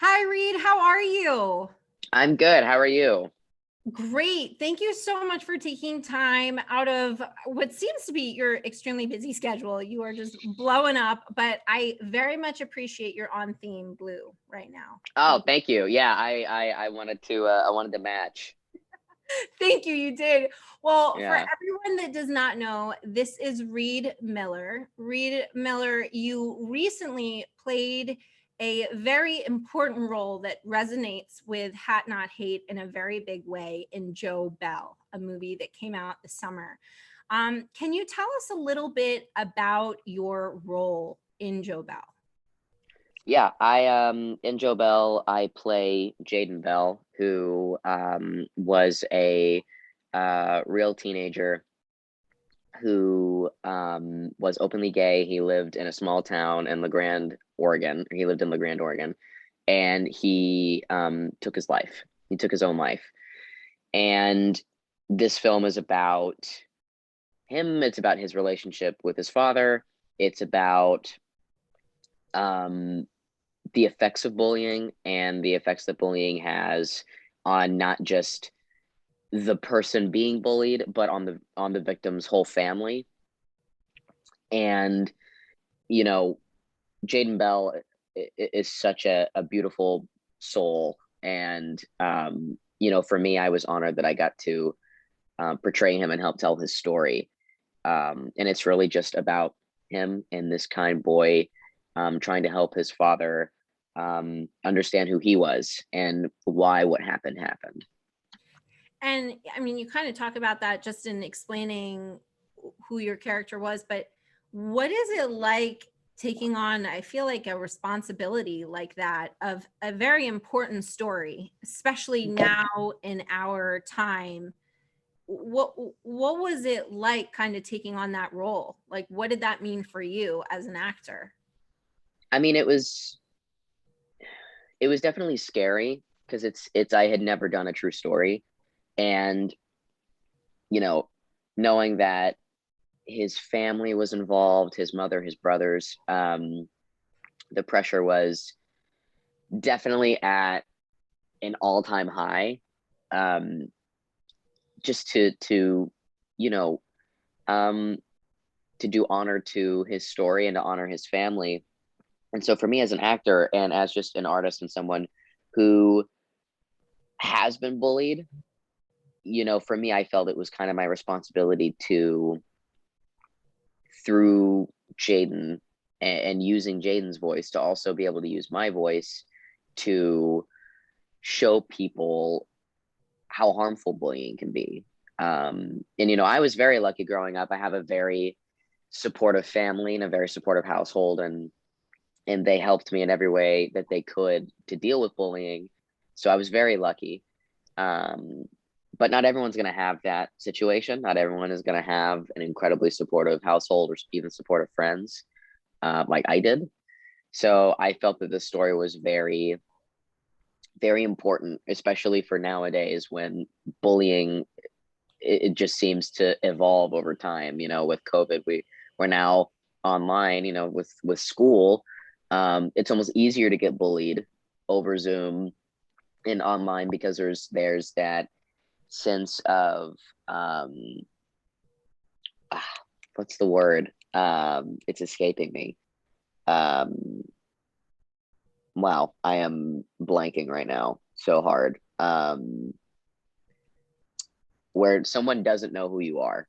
Hi, Reid. How are you? I'm good. How are you? Great. Thank you so much for taking time out of what seems to be your extremely busy schedule. You are just blowing up, but I very much appreciate your on theme blue right now. Oh, thank you. Yeah, I wanted to match. Thank you. You did. Well, for Yeah. everyone that does not know, this is Reid Miller. Reid Miller, you recently played a very important role that resonates with Hat Not Hate in a very big way in Joe Bell, a movie that came out this summer. Can you tell us a little bit about your role in Joe Bell? Yeah, I in Joe Bell, I play Jaden Bell, who was a real teenager who was openly gay. He lived in a small town in LeGrand, Oregon. He lived in LeGrand, Oregon, and he took his life. He took his own life. And this film is about him. It's about his relationship with his father. It's about um, the effects of bullying and the effects that bullying has on not just the person being bullied, but on the victim's whole family. And you know, Jaden Bell is such a beautiful soul, and for me, I was honored that I got to portray him and help tell his story. And it's really just about him and this kind boy trying to help his father understand who he was and why what happened happened. And I mean, you kind of talk about that just in explaining who your character was, but what is it like taking on, I feel like, a responsibility like that of a very important story, especially now in our time? What was it like kind of taking on that role? Like, what did that mean for you as an actor? I mean, it was definitely scary because it's I had never done a true story, and you know, knowing that his family was involved, his mother, his brothers, the pressure was definitely at an all-time high. Um, just to you know um, to do honor to his story and to honor his family. And so for me as an actor and as just an artist and someone who has been bullied, for me, I felt it was kind of my responsibility to, through Jaden and using Jaden's voice, to also be able to use my voice to show people how harmful bullying can be. And I was very lucky growing up. I have a very supportive family and a very supportive household, and they helped me in every way that they could to deal with bullying. So I was very lucky. Um, but not everyone's going to have that situation. Not everyone is going to have an incredibly supportive household or even supportive friends like I did. So I felt that this story was very, very important, especially for nowadays when bullying it just seems to evolve over time. With COVID, we're now online. With school, it's almost easier to get bullied over Zoom and online because there's that sense of um, ah, what's the word? It's escaping me. Um, wow, I am blanking right now so hard. Where someone doesn't know who you are.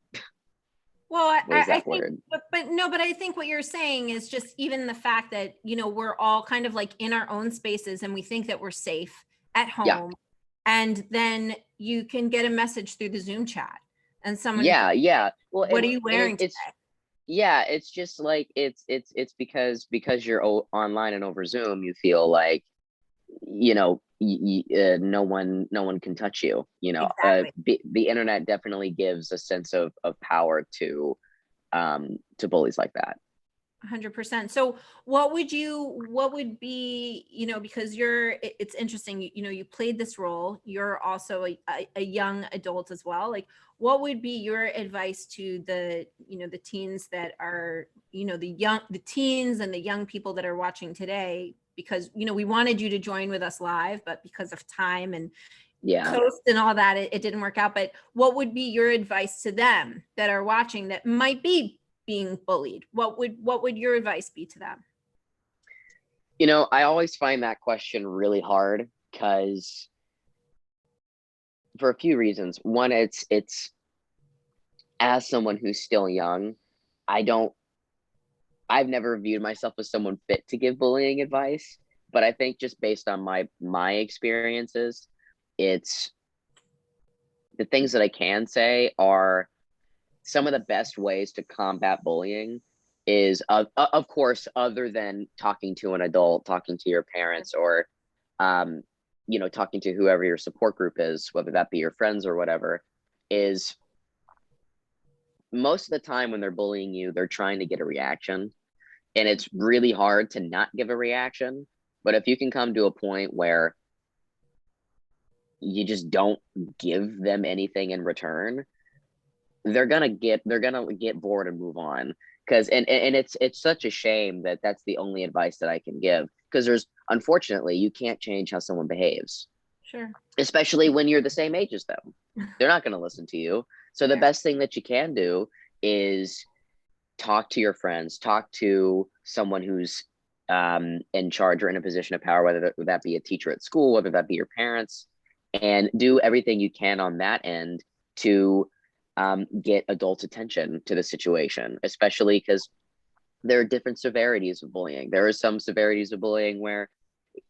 Well, What is I that think, word? but no, but I think what you're saying is just even the fact that, we're all kind of like in our own spaces and we think that we're safe at Yeah, home. And then you can get a message through the Zoom chat and someone can yeah. say, Well, what are you and wearing it's today? yeah, it's just like it's because you're online and over Zoom, you feel like no one can touch you. Exactly. The internet definitely gives a sense of power to bullies like that. 100%. So what would be, because it's interesting, you played this role, you're also a young adult as well. Like, what would be your advice to the teens that are, the teens and the young people that are watching today? because, you know, we wanted you to join with us live, but because of time and Yeah. coast and all that, it didn't work out. But what would be your advice to them that are watching that might be being bullied? What would your advice be to them? You know, I always find that question really hard because for a few reasons. One, it's as someone who's still young, I don't I've never viewed myself as someone fit to give bullying advice, but I think just based on my experiences, it's the things that I can say are some of the best ways to combat bullying is of course, other than talking to an adult, talking to your parents, or um talking to whoever your support group is, whether that be your friends or whatever, is most of the time when they're bullying you, they're trying to get a reaction, and it's really hard to not give a reaction. But if you can come to a point where you just don't give them anything in return, they're gonna get bored and move on. Because and it's such a shame that that's the only advice that I can give, because there's, unfortunately, you can't change how someone behaves, Sure. especially when you're the same age as them. They're not going to listen to you. So the Yeah. best thing that you can do is talk to your friends, talk to someone who's in charge or in a position of power, whether that be a teacher at school, whether that be your parents, and do everything you can on that end to get adult attention to the situation, especially because there are different severities of bullying. There are some severities of bullying where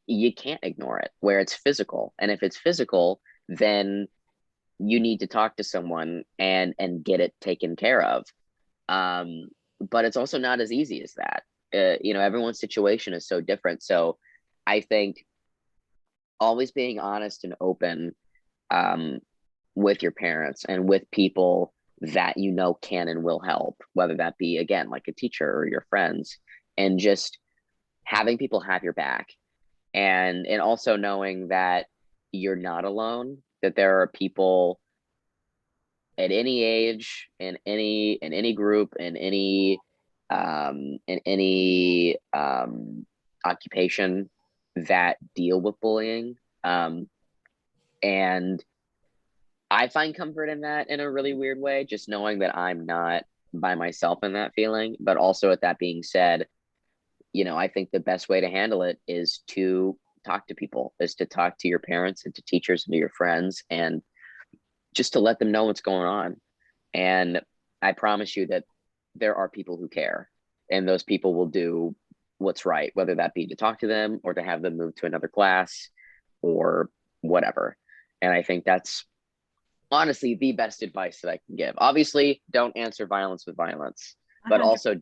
you can't ignore it, where it's physical. And if it's physical, then you need to talk to someone and get it taken care of. But it's also not as easy as that. Everyone's situation is so different. So I think always being honest and open um, with your parents and with people that you know can and will help, whether that be, again, like a teacher or your friends, and just having people have your back, and also knowing that you're not alone, that there are people at any age, in any group, in any occupation that deal with bullying. And I find comfort in that in a really weird way, just knowing that I'm not by myself in that feeling. But also, with that being said, I think the best way to handle it is to talk to people, is to talk to your parents and to teachers and to your friends, and just to let them know what's going on. And I promise you that there are people who care, and those people will do what's right, whether that be to talk to them or to have them move to another class or whatever. And I think that's honestly the best advice that I can give. Obviously, don't answer violence with violence, but 100. also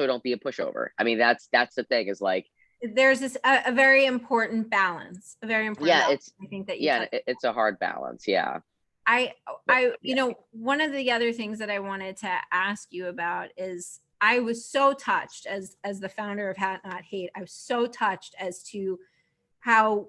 don't be a pushover. I mean, that's the thing, is like, There's this a very important balance, a very important yeah, balance. it's I think that you yeah, touched. it's a hard balance. Yeah. I, But you yeah. know, one of the other things that I wanted to ask you about is I was so touched as the founder of Hat Not Hate. I was so touched as to how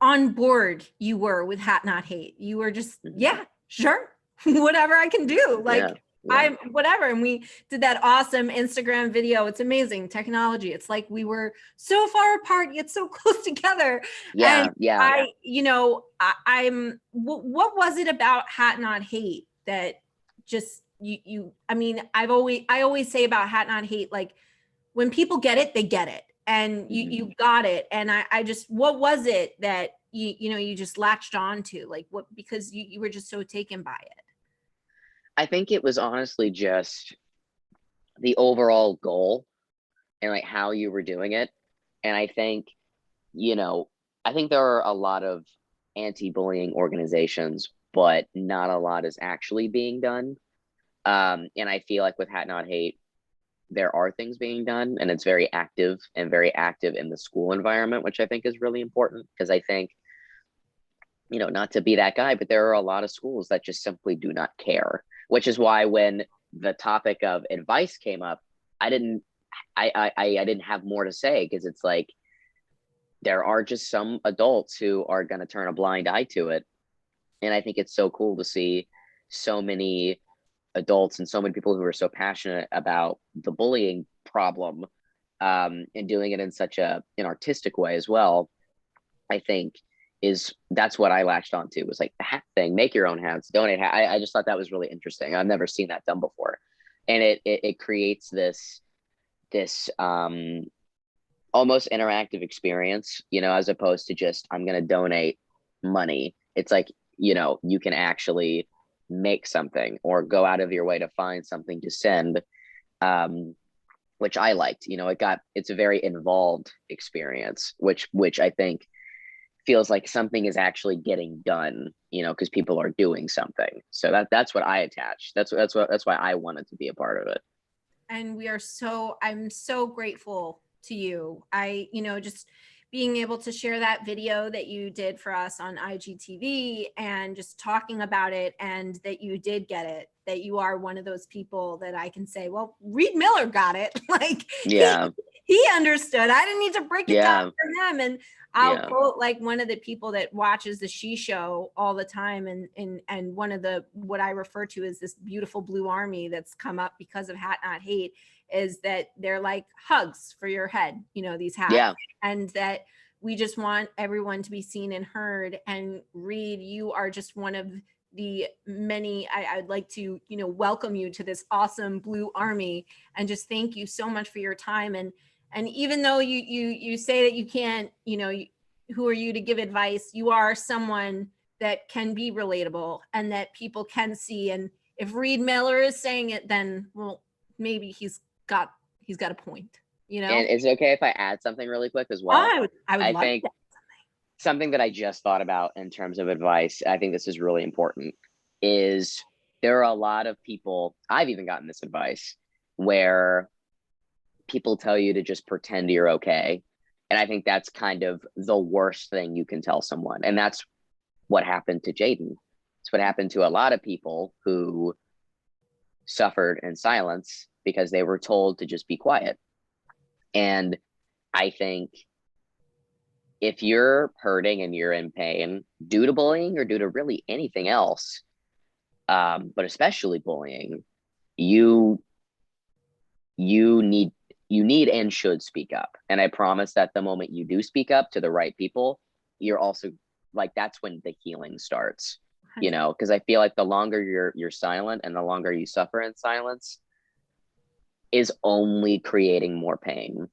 on board you were with Hat Not Hate. You were just, Mhm. yeah, sure, whatever I can do. Like, Yeah. Yeah. I'm whatever. And we did that awesome Instagram video. It's amazing technology. It's like we were so far apart yet so close together. And Yeah. Yeah. what was it about Hat Not Hate that just I mean, I always say about Hat Not Hate, like, when people get it, they get it. And Mhm. you got it. And I just, what was it that you just latched on to? Like, what, because you were just so taken by it. I think it was honestly just the overall goal and like how you were doing it. And you know, I think there are a lot of anti-bullying organizations, but not a lot is actually being done. And I feel like with Hat Not Hate, there are things being done, and it's very active, and very active in the school environment, which I think is really important, because I think, not to be that guy, but there are a lot of schools that just simply do not care, which is why when the topic of advice came up, I didn't I didn't have more to say, because it's like there are just some adults who are going to turn a blind eye to it. And I think it's so cool to see so many adults and so many people who are so passionate about the bullying problem and doing it in such an artistic way as well, I think that's what I latched onto, was like the hat thing, make your own hats, donate hat. I just thought that was really interesting. I've never seen that done before. And it creates this almost interactive experience, as opposed to just, I'm going to donate money. It's like, you can actually make something or go out of your way to find something to send, which I liked. It's a very involved experience, which I think feels like something is actually getting done, because people are doing something. So that's what I attach. That's why I wanted to be a part of it. And I'm so grateful to you. Just being able to share that video that you did for us on IGTV and just talking about it, and that you did get it, that you are one of those people that I can say, well, Reid Miller got it. Like, Yeah. he understood. I didn't need to break it down for him. And I'll quote like one of the people that watches the She Show all the time, and one of what I refer to as this beautiful blue army that's come up because of Hat Not Hate, is that they're like hugs for your head, these hats. Yeah. And that we just want everyone to be seen and heard. And Reid, you are just one of the many. I'd like to, welcome you to this awesome blue army, and just thank you so much for your time. And even though you say that you can't, who are you to give advice? You are someone that can be relatable and that people can see. And if Reid Miller is saying it, then, well, maybe he's got a point, And is it okay if I add something really quick as well? I would love think something that I just thought about in terms of advice, I think this is really important, is there are a lot of people, I've even gotten this advice, where people tell you to just pretend you're okay. And I think that's kind of the worst thing you can tell someone. And that's what happened to Jaden. It's what happened to a lot of people who suffered in silence because they were told to just be quiet. And I think if you're hurting and you're in pain due to bullying or due to really anything else, but especially bullying, you need and should speak up. And I promise that the moment you do speak up to the right people, you're also like, that's when the healing starts, because I feel like the longer you're silent and the longer you suffer in silence is only creating more pain.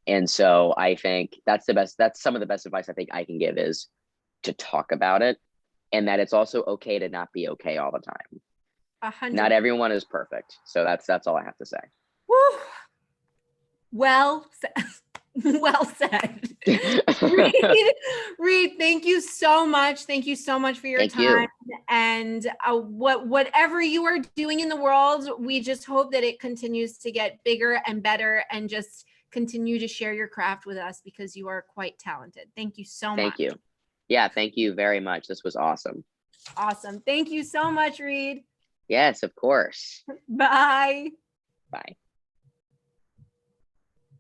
And so I think that's some of the best advice I think I can give, is to talk about it, and that it's also okay to not be okay all the time. 100%. Not everyone is perfect. So that's all I have to say. Woo. Well said. Well said. Reid, thank you so much. Thank you so much for your time. And whatever you are doing in the world, we just hope that it continues to get bigger and better, and just continue to share your craft with us, because you are quite talented. Thank you so much. Thank you. Yeah, thank you very much. This was awesome. Awesome. Thank you so much, Reid. Yes, of course. Bye. Bye.